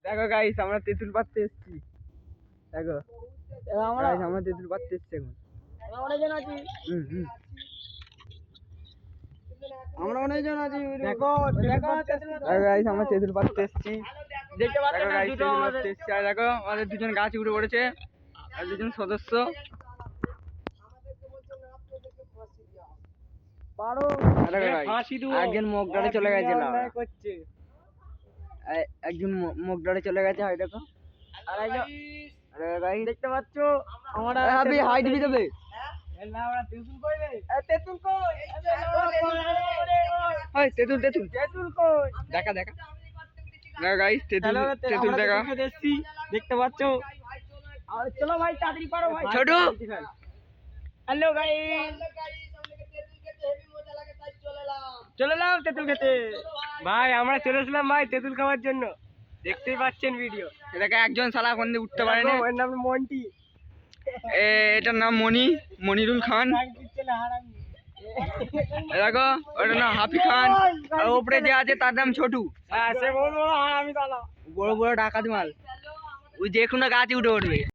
দেখো গাইস আমরা তেঁতুল পাড়তে এসেছি। দেখো আমরা তেঁতুল পাড়তে এসেছি এখন। আমরা অনেকজন আছি। দেখো গাইস আমরা তেঁতুল পাড়তে এসেছি। দেখতে পাচ্ছেন না, দুটো তেঁতুল পাড়তে এসেছি। আর দেখো আমাদের দুজন গাছ উঠে পড়েছে আর দুজন সদস্য। একজন মগডারে চলে গেছে, একজন মগডারে চলে গেছে। হয় দেখো দেখতে পাচ্ছ আমরা হাই দিবি দেবে। তেঁতুল তেঁতুল তেঁতুল কই? দেখা দেখা গাইস তেঁতুল তেঁতুল দেখা। দেখতে পাচ্ছ? চলো ভাই তাড়াতাড়ি পারো ভাই। ছোট হ্যালো গাইস, চলে এলাম তেঁতুল খেতে। ভাই আমরা চলে এসলাম ভাই তেঁতুল খাওয়ার জন্য। দেখতেই পাচ্ছেন ভিডিও। এটাকে একজন শালা কোন দিয়ে উঠতে পারে না। ওর নাম মন্টি। এটার নাম মনিরুল খান। দেখো ওটার নাম হাফি খান। আর উপরে যে আছে তার নাম ছোটু। সে বড় বড় হারামি দাদা, বড় বড় ডাকাত মাল। ওই যে কোনো গাছে উঠে উঠবে।